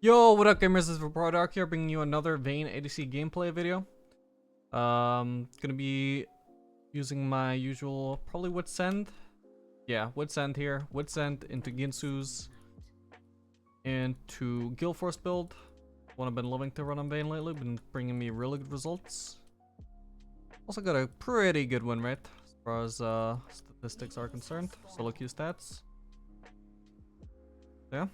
Yo, what up gamers, this is Dark here, bringing you another Vayne ADC gameplay video. Gonna be using my usual, probably Wood Send. Yeah, Wood Send here. Wood Send into Ginsu's, into Guild Force build. One I've been loving to run on Vayne lately, been bringing me really good results. Also got a pretty good win rate as far as statistics are concerned, solo queue stats. Yeah.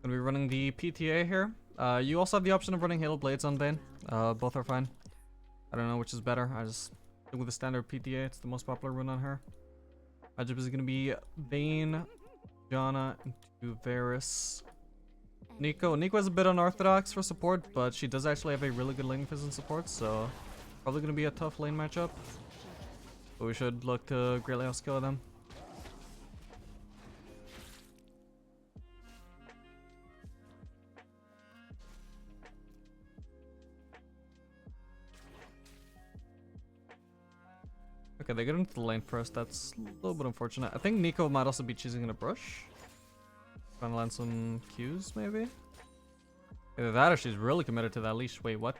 Gonna be running the PTA here. You also have the option of running Hail Blades on Vayne. Both are fine. I don't know which is better. I just stick with the standard PTA. It's the most popular run on her. Matchup is gonna be Vayne, Janna, into Varus, Nico. Nico is a bit unorthodox for support, but she does actually have a really good lane phase in support, so probably gonna be a tough lane matchup. But we should look to greatly outskill them. Okay, they get into the lane first. That's a little bit unfortunate. I think Nico might also be choosing in a brush. Trying to land some Qs, maybe? Either that or she's really committed to that leash. Wait, what?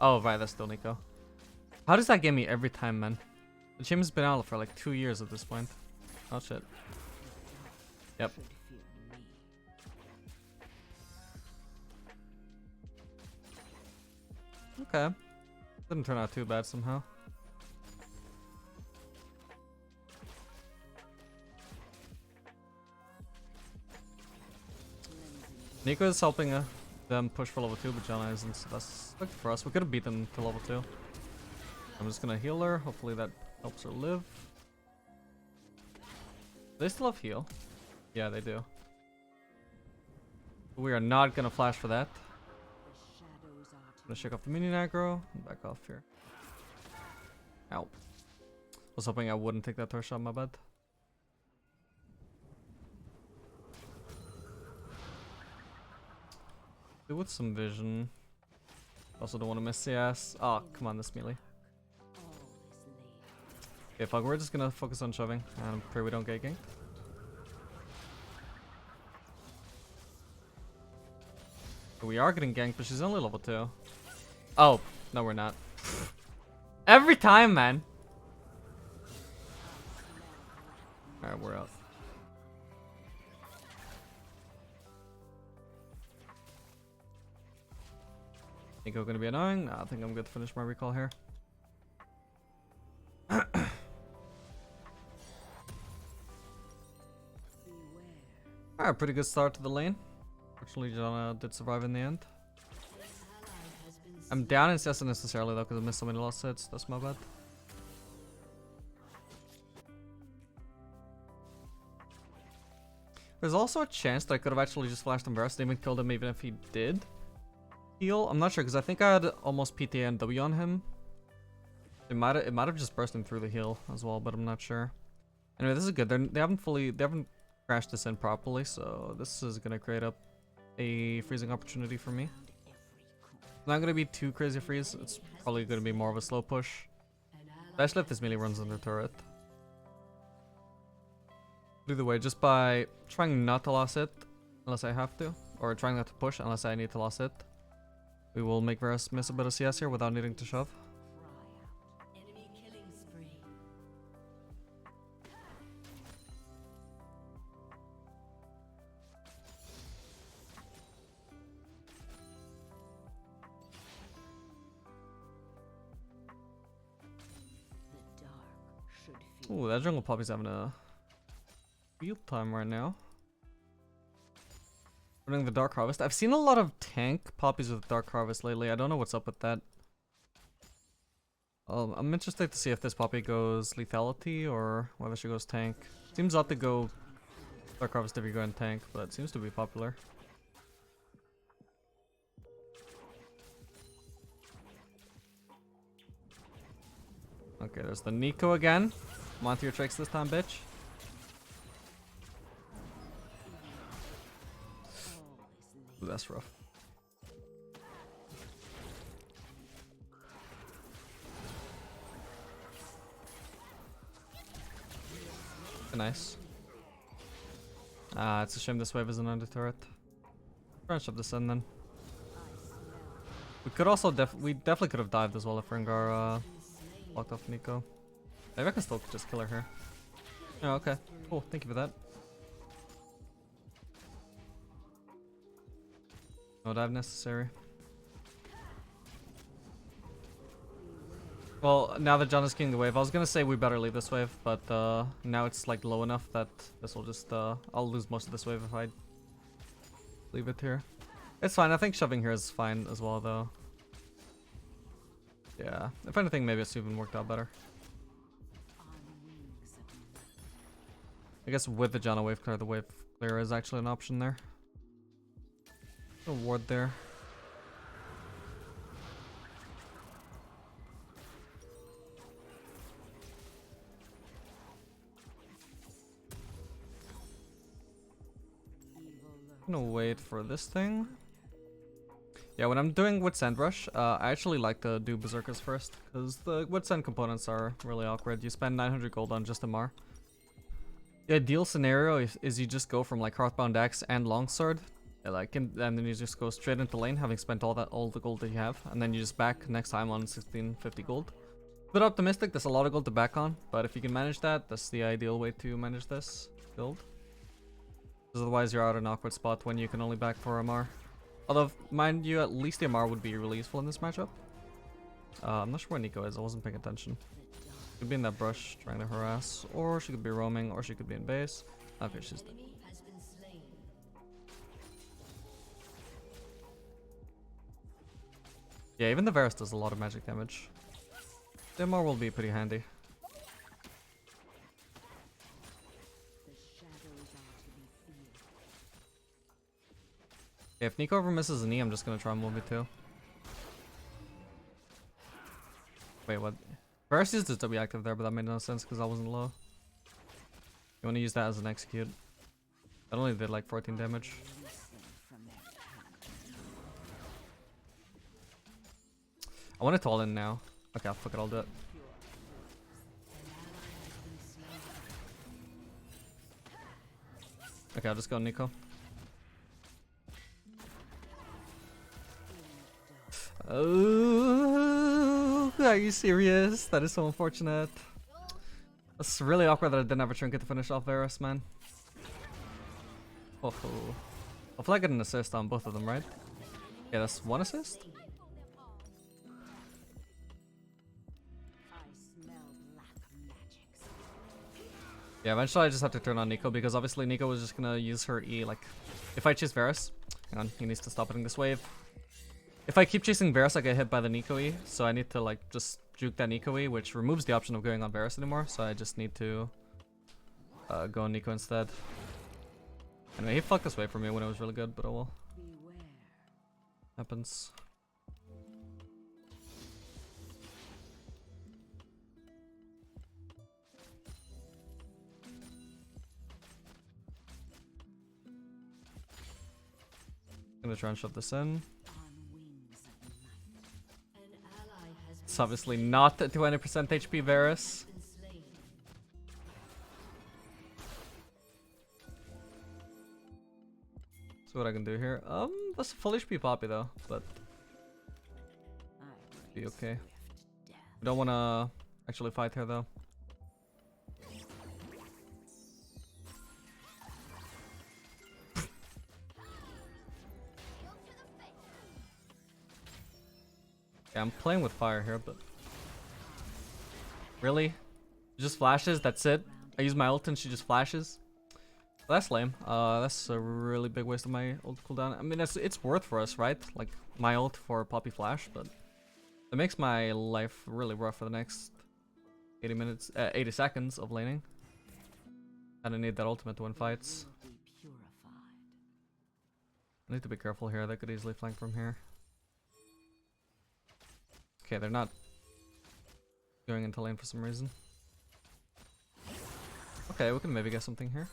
Oh, right, that's still Nico. How does that get me every time, man? The champion's been out for like 2 years at this point. Oh, shit. Yep. Okay. Didn't turn out too bad somehow. Nico is helping them push for level 2, but Janna isn't, so that's lucky for us. We could have beat them to level 2. I'm just gonna heal her. Hopefully that helps her live. Do they still have heal? Yeah, they do. We are not gonna flash for that. I'm gonna shake off the minion aggro and back off here. Ow. Was hoping I wouldn't take that torch shot, my bad. Do with some vision. Also don't want to miss the ass. Oh, come on, this melee. Okay, fuck, we're just gonna focus on shoving and pray we don't get ganked. We are getting ganked, but she's only level 2. Oh, no we're not. Every time, man. Alright, we're out. Nico gonna be annoying? Nah, I think I'm good to finish my recall here. Alright, pretty good start to the lane. Fortunately, Janna did survive in the end. I'm down in CS unnecessarily though, because I missed so many lost hits. That's my bad. There's also a chance that I could have actually just flashed him Varus and even killed him even if he did heal. I'm not sure because I think I had almost PTA and W on him. It might have just burst him through the heal as well, but I'm not sure. Anyway, this is good. They haven't crashed this in properly, so this is gonna create up a freezing opportunity for me. It's not gonna be too crazy freeze. It's probably gonna be more of a slow push, especially if this melee runs under turret. Either way, just by trying not to loss it unless I have to, or trying not to push unless I need to loss it, we will make Varus miss a bit of CS here without needing to shove. Ooh, that jungle poppy's having a field time right now. Running the Dark Harvest. I've seen a lot of tank poppies with Dark Harvest lately. I don't know what's up with that. I'm interested to see if this poppy goes lethality or whether she goes tank. Seems odd to go Dark Harvest if you go in tank, but it seems to be popular. Okay, there's the Nico again. I'm onto your tricks this time, bitch. Ooh, that's rough. Nice. It's a shame this wave isn't under turret. Try and shove this in then. We could also we definitely could have dived as well if Rengar blocked off Nico. Maybe I can still just kill her here. Oh, okay. Cool. Thank you for that. No dive necessary. Well, now that John is king the wave, I was gonna say we better leave this wave, but now it's like low enough that this will just I'll lose most of this wave if I leave it here. It's fine. I think shoving here is fine as well, though. Yeah. If anything, maybe it's even worked out better. I guess with the Janna wave clear, the wave clear is actually an option there. A ward there. I'm gonna wait for this thing. Yeah, when I'm doing Wits End Rush, I actually like to do Berserkers first, because the Wits End components are really awkward. You spend 900 gold on just a Mar. The ideal scenario is you just go from like Hearthbound Axe and Longsword, and then you just go straight into lane, having spent all the gold that you have, and then you just back next time on 1650 gold. A bit optimistic, there's a lot of gold to back on, but if you can manage that, that's the ideal way to manage this build. Because otherwise you're out in an awkward spot when you can only back for a Mar. Although, mind you, at least the Mar would be really useful in this matchup. I'm not sure where Nico is, I wasn't paying attention. She could be in that brush trying to harass, or she could be roaming, or she could be in base. Okay, she's dead. Yeah, even the Varus does a lot of magic damage. The Mar will be pretty handy. Yeah, if Nico ever misses a knee, I'm just gonna try and move it too. Wait, what? Varus used it to be active there, but that made no sense because I wasn't low. You want to use that as an execute. That only did like 14 damage. I want it to all in now. Okay, fuck it, I'll do it. Okay, I'll just go Nico. Oh, are you serious? That is so unfortunate. It's really awkward that I didn't have a trinket to finish off Varus, man. Oh, hopefully I get an assist on both of them, right? Yeah, that's one assist. Yeah, eventually I just have to turn on Nico because obviously Nico was just gonna use her E. Like, if I chase Varus, hang on, he needs to stop hitting this wave. If I keep chasing Varus, I get hit by the Nico E, so I need to like just juke that Nico E, which removes the option of going on Varus anymore, so I just need to go on Nico instead. Anyway, he fucked this wave for me when it was really good, but oh well. Happens. I'm gonna try and shove this in. It's obviously not at 20% HP Varus. So what I can do here. That's a full HP Poppy though, but be okay. We don't wanna actually fight her though. Yeah, I'm playing with fire here, but really? Just flashes, that's it? I use my ult and she just flashes? Well, that's lame. That's a really big waste of my ult cooldown. I mean, it's worth for us, right? Like, my ult for Poppy Flash, but it makes my life really rough for the next 80 seconds of laning. And I need that ultimate to win fights. I need to be careful here, they could easily flank from here. Okay, they're not going into lane for some reason. Okay, we can maybe get something here.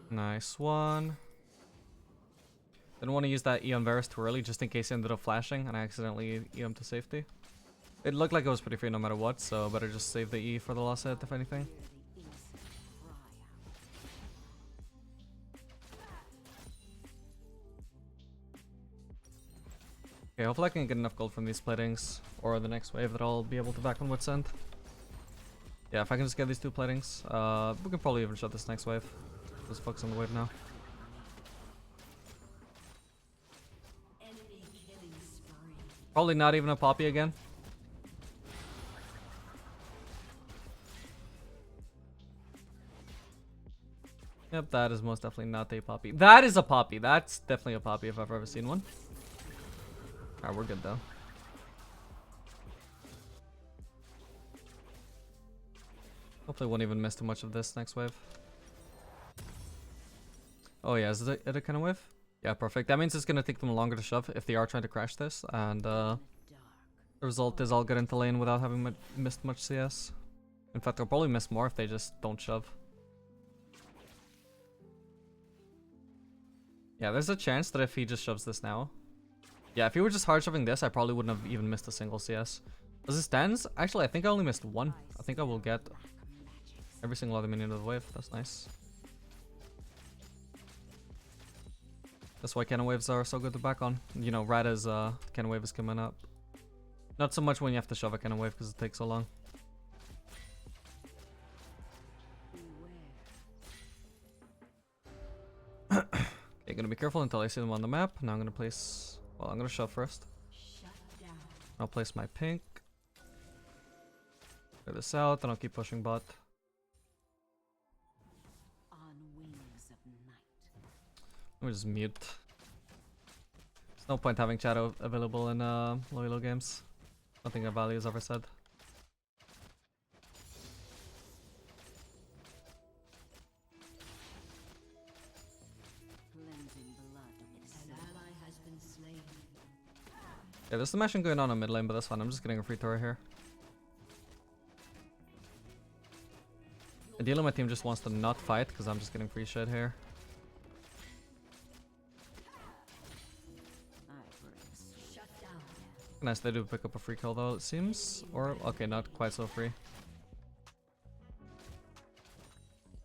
Nice one. Didn't want to use that E on Varus too early just in case he ended up flashing and I accidentally E him to safety. It looked like it was pretty free no matter what, so better just save the E for the last hit if anything. Okay, hopefully I can get enough gold from these platings, or the next wave that I'll be able to back on Wit's End. Yeah, if I can just get these 2 platings, we can probably even shut this next wave. Just focus on the wave now. Probably not even a poppy again. Yep, that is most definitely not a poppy. That is a poppy. That's definitely a poppy if I've ever seen one. Alright, we're good though. Hopefully won't even miss too much of this next wave. Oh yeah, is it a kind of wave? Yeah, perfect. That means it's gonna take them longer to shove if they are trying to crash this, and the result is I'll get into lane without having missed much CS. In fact, I'll probably miss more if they just don't shove. Yeah, there's a chance that if he just shoves this now. Yeah, if he were just hard shoving this, I probably wouldn't have even missed a single CS. As it stands, actually, I think I only missed 1. I think I will get every single other minion of the wave. That's nice. That's why cannon waves are so good to back on. You know, right as cannon wave is coming up. Not so much when you have to shove a cannon wave because it takes so long. Okay, gonna be careful until I see them on the map. Now I'm gonna place... Well, I'm gonna shove first. I'll place my pink. Clear this out, then I'll keep pushing bot. Let me just mute. There's no point having chat available in low games. Nothing of value is ever said. Yeah, there's some action going on mid lane, but that's fine. I'm just getting a free tower here. Ideally, my team just wants to not fight because I'm just getting free shit here. Nice, they do pick up a free kill though, it seems. Or, okay, not quite so free.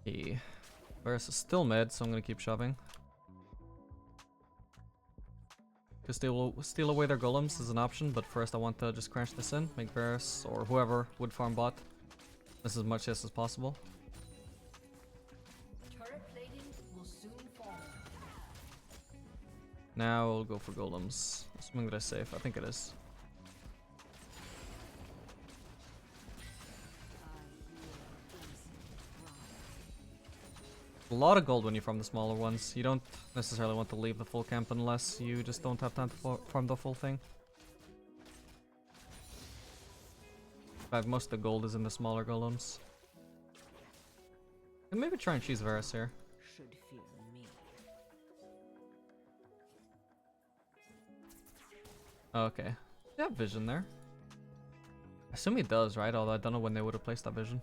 The Varus is still mid, so I'm gonna keep shoving. To steal away their golems is an option, but first I want to just crash this in, make Varus or whoever would farm bot this as much as possible. Now we'll go for golems. Assuming that is safe, I think it is. A lot of gold when you farm the smaller ones. You don't necessarily want to leave the full camp unless you just don't have time to farm the full thing. In fact, most of the gold is in the smaller golems. And maybe try and choose Varus here. Okay. Yeah, vision there. I assume he does, right? Although I don't know when they would have placed that vision.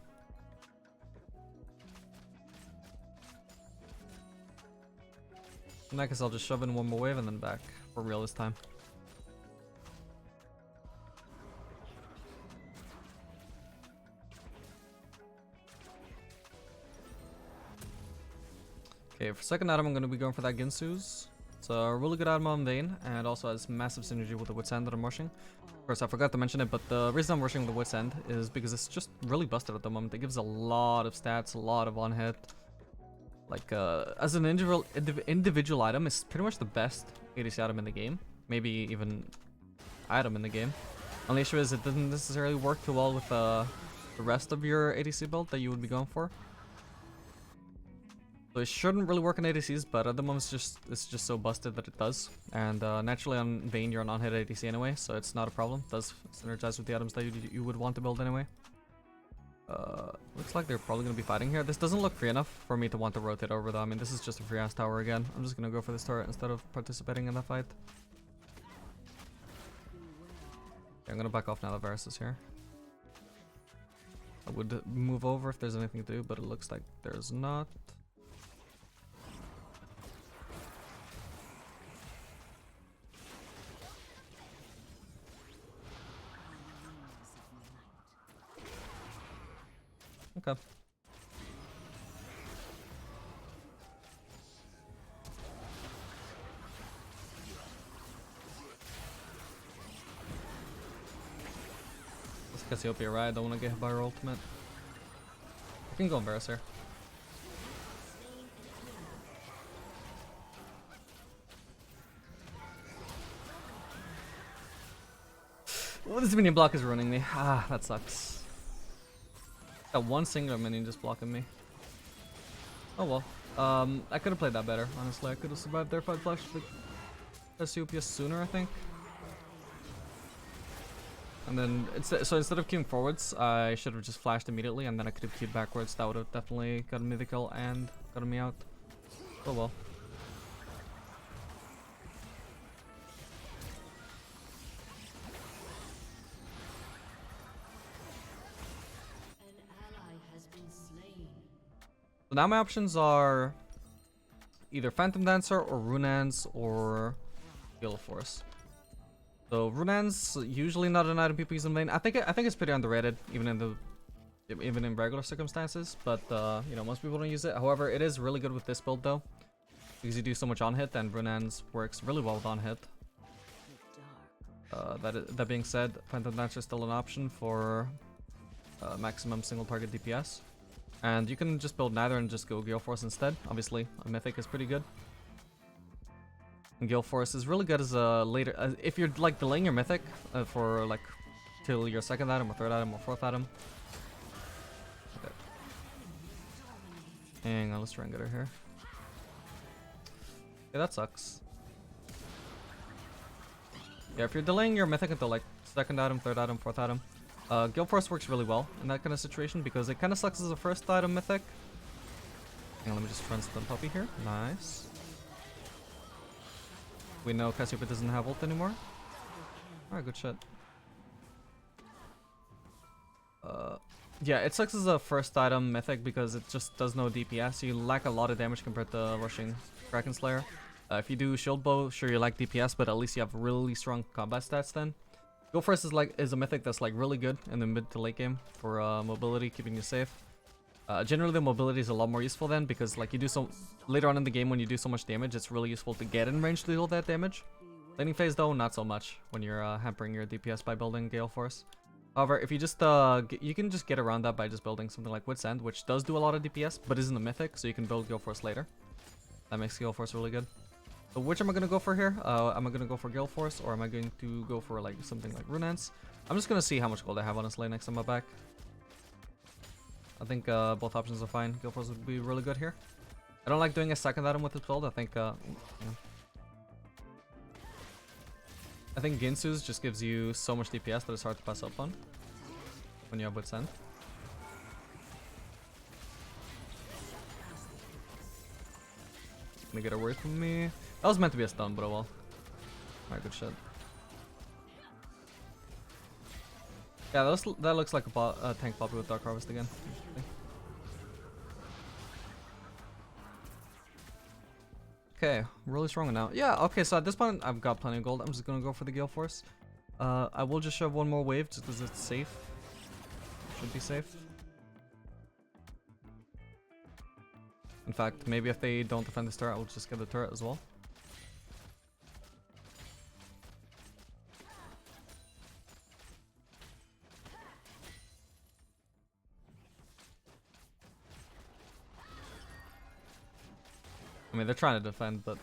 In that case, I'll just shove in one more wave and then back for real this time. Okay, for second item, I'm going to be going for that Ginsu's. It's a really good item on Vayne, and also has massive synergy with the Wit's End that I'm rushing. Of course, I forgot to mention it, but the reason I'm rushing the Wit's End is because it's just really busted at the moment. It gives a lot of stats, a lot of on-hit. Like, as an individual item, it's pretty much the best ADC item in the game. Maybe even item in the game. Only issue is it doesn't necessarily work too well with the rest of your ADC build that you would be going for. So it shouldn't really work on ADCs, but at the moment it's just so busted that it does. And naturally on Vayne you're an on-hit ADC anyway, so it's not a problem. It does synergize with the items that you would want to build anyway. Looks like they're probably going to be fighting here. This doesn't look free enough for me to want to rotate over though. I mean, this is just a free ass tower again. I'm just going to go for this turret instead of participating in that fight. Okay, I'm going to back off now that Varus is here. I would move over if there's anything to do, but it looks like there's not. Okay. Let's Cassiopeia, right? I don't want to get hit by her ultimate. I can go on Varus here. Well, this minion block is ruining me. Ah, that sucks. Got one singular minion just blocking me. Oh well. I could have played that better, honestly. I could have survived their fight flash with Cassiopeia sooner, I think. And then, so instead of queuing forwards, I should have just flashed immediately, and then I could have queued backwards. That would have definitely gotten me the kill and gotten me out. Oh well. So now my options are either Phantom Dancer or Runans or Gale Force. So Runan's usually not an item people use in Vayne. I think it's pretty underrated, even in regular circumstances. But you know, most people don't use it. However, it is really good with this build though, because you do so much on hit, and Runan's works really well with on hit. That being said, Phantom Dancer is still an option for maximum single target DPS. And you can just build neither and just go Gale Force instead. Obviously, a Mythic is pretty good. And Gale Force is really good as a later... if you're like delaying your Mythic for like till your second item or third item or fourth item. Okay. Hang on, let's try and get her here. Yeah, that sucks. Yeah, if you're delaying your Mythic until like second item, third item, fourth item, Gale Force works really well in that kind of situation because it kind of sucks as a first item Mythic. Hang on, let me just run stun puppy here. Nice. We know Cassiopeia doesn't have ult anymore. Alright, good shit. Yeah, it sucks as a first item Mythic because it just does no DPS. You lack a lot of damage compared to rushing Kraken Slayer. If you do Shield Bow, sure you lack DPS, but at least you have really strong combat stats then. Gale Force is a Mythic that's like really good in the mid to late game for mobility, keeping you safe. Generally the mobility is a lot more useful then because like you do so later on in the game when you do so much damage, it's really useful to get in range to deal that damage. Laning phase though, not so much when you're hampering your DPS by building Gale Force. However, if you just you can just get around that by just building something like Wit's End, which does do a lot of DPS but isn't a Mythic, so you can build Gale Force later. That makes Gale Force really good. So which am I gonna go for here? Am I gonna go for Gale Force or am I going to go for like something like Runans? I'm just gonna see how much gold I have honestly next time I'm back. I think both options are fine. Gale Force would be really good here. I don't like doing a second item with this build. I think I think Ginsu's just gives you so much DPS that it's hard to pass up on when you have Wit's End. Gonna get away from me. That was meant to be a stun, but oh well. Alright, good shit. Yeah, that looks like a tank poppy with Dark Harvest again. Okay, really strong now. Yeah, okay, so at this point I've got plenty of gold. I'm just gonna go for the Gale Force. I will just shove one more wave just because it's safe. Should be safe. In fact, maybe if they don't defend this turret, I'll just get the turret as well. I mean, they're trying to defend, but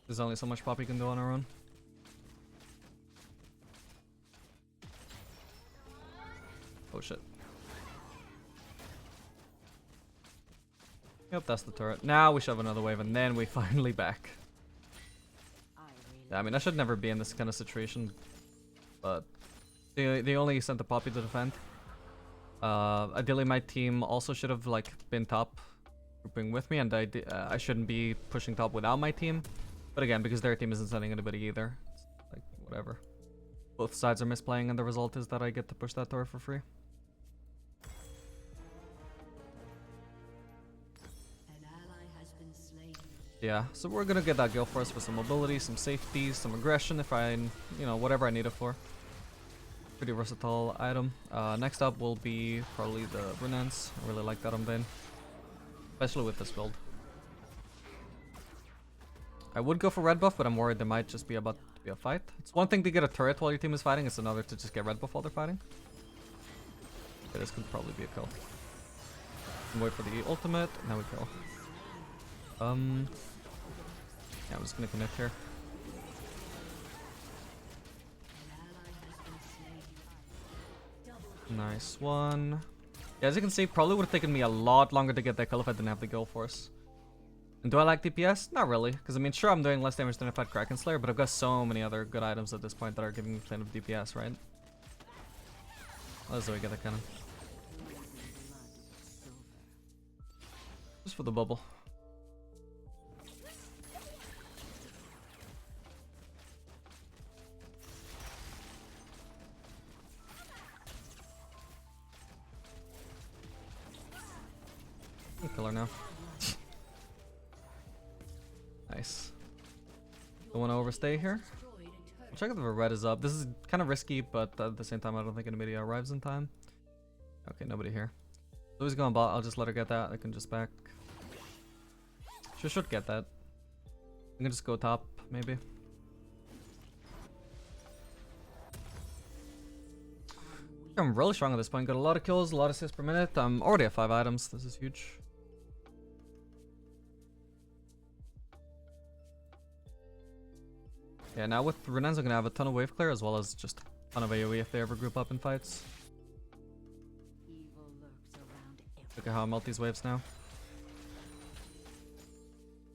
there's only so much Poppy can do on her own. Oh shit. Yep, that's the turret. Now we shove another wave and then we finally back. Yeah, I mean, I should never be in this kind of situation, but they only sent the Poppy to defend. Ideally my team also should have like been top grouping with me, and I shouldn't be pushing top without my team. But again, because their team isn't sending anybody either, it's like whatever. Both sides are misplaying and the result is that I get to push that turret for free. Yeah, so we're gonna get that Gale Force for some mobility, some safety, some aggression if I, you know, whatever I need it for. Pretty versatile item. Next up will be probably the Renance. I really like that on Vayne, especially with this build. I would go for red buff, but I'm worried there might just be about to be a fight. It's one thing to get a turret while your team is fighting, it's another to just get red buff while they're fighting. Okay, this could probably be a kill. And wait for the ultimate, and now we kill. Yeah, I'm just gonna connect here. Nice one. Yeah, as you can see, probably would have taken me a lot longer to get that kill if I didn't have the Gale Force. And do I like DPS? Not really, because I mean, sure, I'm doing less damage than if I had Kraken Slayer, but I've got so many other good items at this point that are giving me plenty of DPS, right? That's the way I get that cannon. Just for the bubble. Kill her now. Nice. Don't want to overstay here. I'll check if the red is up. This is kind of risky, but at the same time, I don't think anybody arrives in time. Okay, nobody here. So he's going bot. I'll just let her get that. I can just back. She should get that. I can just go top, maybe. I'm really strong at this point. Got a lot of kills, a lot of assists per minute. I'm already at 5 items. This is huge. Yeah, now with Renans, I'm gonna have a ton of wave clear as well as just a ton of AoE if they ever group up in fights. Look at how I melt these waves now.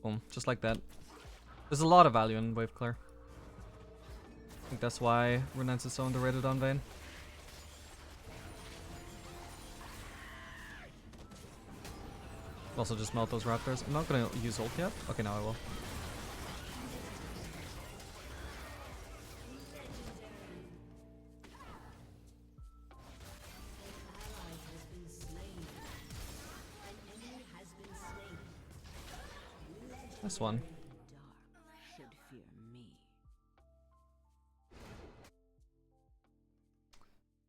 Boom, just like that. There's a lot of value in wave clear. I think that's why Renans is so underrated on Vayne. Also just melt those raptors. I'm not gonna use ult yet. Okay, now I will. This one.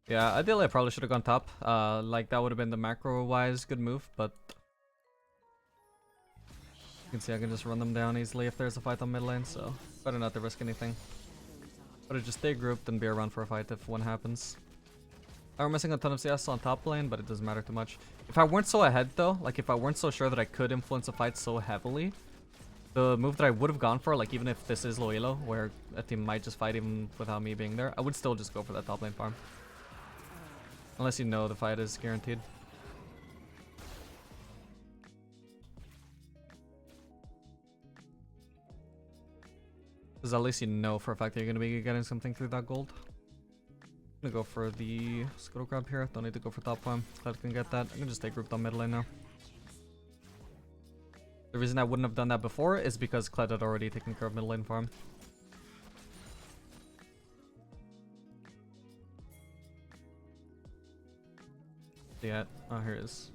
Yeah, ideally I probably should have gone top. Like that would have been the macro-wise good move, but you can see I can just run them down easily if there's a fight on mid lane, so better not to risk anything. Better just stay grouped and be around for a fight if one happens. I'm missing a ton of CS on top lane, but it doesn't matter too much. If I weren't so ahead though, like if I weren't so sure that I could influence a fight so heavily, the move that I would have gone for, like even if this is low elo, where a team might just fight even without me being there, I would still just go for that top lane farm. Unless you know the fight is guaranteed. Because at least you know for a fact that you're going to be getting something through that gold. I'm going to go for the Scuttle Crab here. Don't need to go for top farm. Glad I can get that. I can just stay grouped on mid lane now. The reason I wouldn't have done that before is because Kled had already taken care of mid lane farm. Yeah, oh here it is.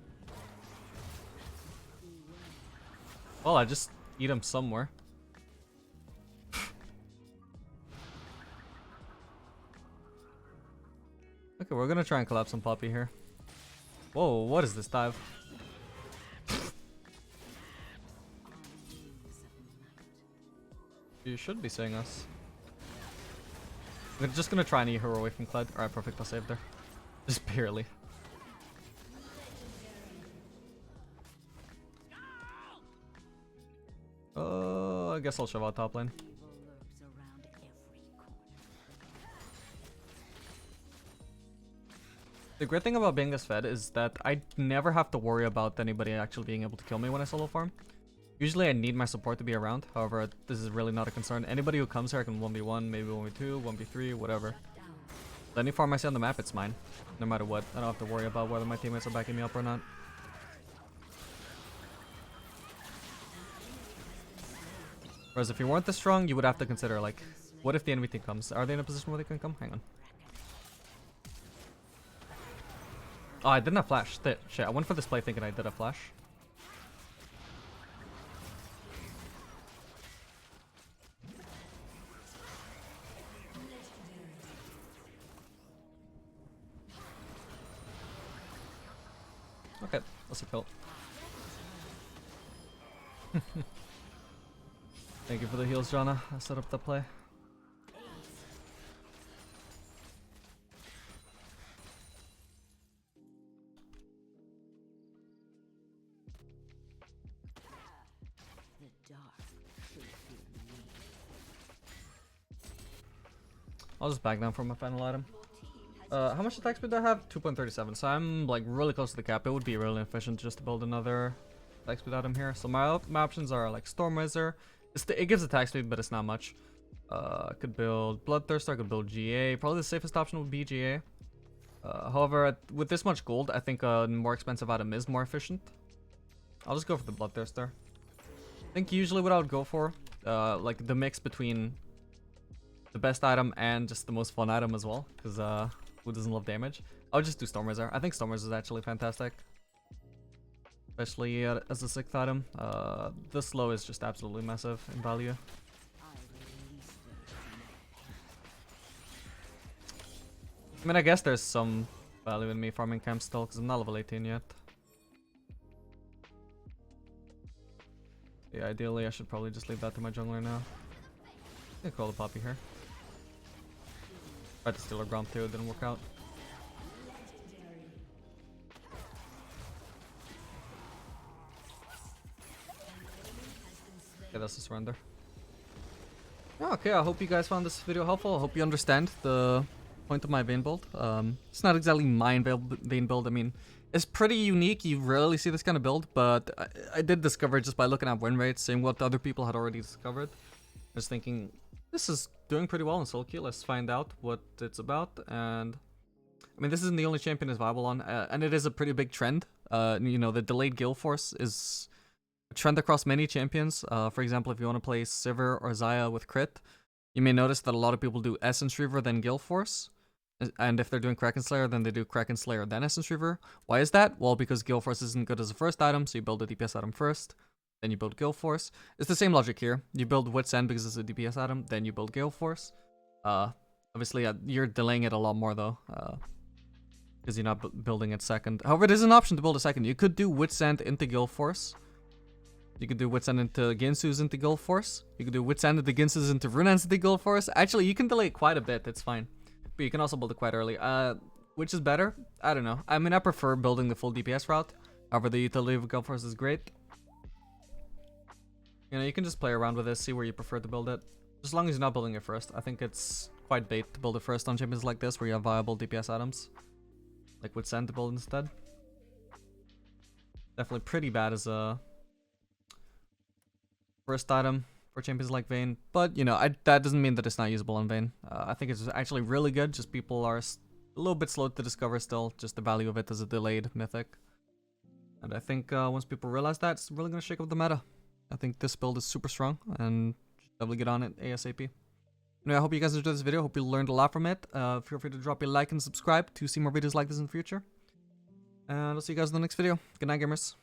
Well, I just eat him somewhere. Okay, we're gonna try and collapse on Poppy here. Whoa, what is this dive? You should be seeing us. We're just gonna try and eat her away from Kled. Alright, perfect, I saved her. Just barely. I guess I'll shove out top lane. The great thing about being this fed is that I never have to worry about anybody actually being able to kill me when I solo farm. Usually I need my support to be around, however this is really not a concern. Anybody who comes here I can 1v1, maybe 1v2, 1v3, whatever. So any farm I see on the map, it's mine. No matter what, I don't have to worry about whether my teammates are backing me up or not. Whereas if you weren't this strong, you would have to consider like, what if the enemy team comes? Are they in a position where they can come? Hang on. Oh, I didn't have flash. Shit, I went for this play thinking I did have flash. Okay, that's a kill. Thank you for the heals, Jana. I set up the play. I'll just back down for my final item. How much attack speed do I have? 2.37, so I'm like really close to the cap. It would be really efficient just to build another attack speed item here. So my options are like Storm Wizard. It gives attack speed, but it's not much. I could build Bloodthirster, I could build GA. Probably the safest option would be GA. However, with this much gold, I think a more expensive item is more efficient. I'll just go for the Bloodthirster. I think usually what I would go for, like the mix between the best item and just the most fun item as well, because who doesn't love damage? I would just do Storm Wizard. I think Storm Wizard is actually fantastic, especially as a 6th item. The slow is just absolutely massive in value. I mean, I guess there's some value in me farming camp still, because I'm not level 18 yet. Yeah, ideally I should probably just leave that to my jungler now. I'm gonna call the Poppy here. Tried to steal her Gromp too, it didn't work out. Okay, that's a surrender. Okay, I hope you guys found this video helpful. I hope you understand the point of my Vayne build. It's not exactly my Vayne build. I mean, it's pretty unique. You rarely see this kind of build, but I did discover it just by looking at win rates, seeing what other people had already discovered. I was thinking, this is doing pretty well in solo queue. Let's find out what it's about. And I mean, this isn't the only champion is viable on, and it is a pretty big trend. You know, the delayed Gale Force is a trend across many champions. For example, if you want to play Sivir or Xayah with crit, you may notice that a lot of people do Essence Reaver then Gale Force. And if they're doing Kraken Slayer, then they do Kraken Slayer then Essence Reaver. Why is that? Well, because Gale Force isn't good as a first item, so you build a DPS item first, then you build Gale Force. It's the same logic here. You build Wit's End because it's a DPS item, then you build Gale Force. Obviously, you're delaying it a lot more though, because you're not building it second. However, it is an option to build a second. You could do Wit's End into Gale Force. You could do Wit's End into Ginsu's into Gale Force. You could do Wit's End into Ginsu's into Runaan's into Gale Force. Actually, you can delay it quite a bit. It's fine. But you can also build it quite early. Which is better? I don't know. I mean, I prefer building the full DPS route. However, the utility of Gale Force is great. You know, you can just play around with this, see where you prefer to build it. As long as you're not building it first. I think it's quite bait to build it first on champions like this, where you have viable DPS items. Like Wit's End to build instead. Definitely pretty bad as a first item for champions like Vayne, but you know, that doesn't mean that it's not usable on Vayne. I think it's actually really good, just people are a little bit slow to discover still, just the value of it as a delayed mythic. And I think once people realize that, it's really going to shake up the meta. I think this build is super strong, and definitely get on it ASAP. Anyway, I hope you guys enjoyed this video, hope you learned a lot from it. Feel free to drop a like and subscribe to see more videos like this in the future. And I'll see you guys in the next video. Good night, gamers.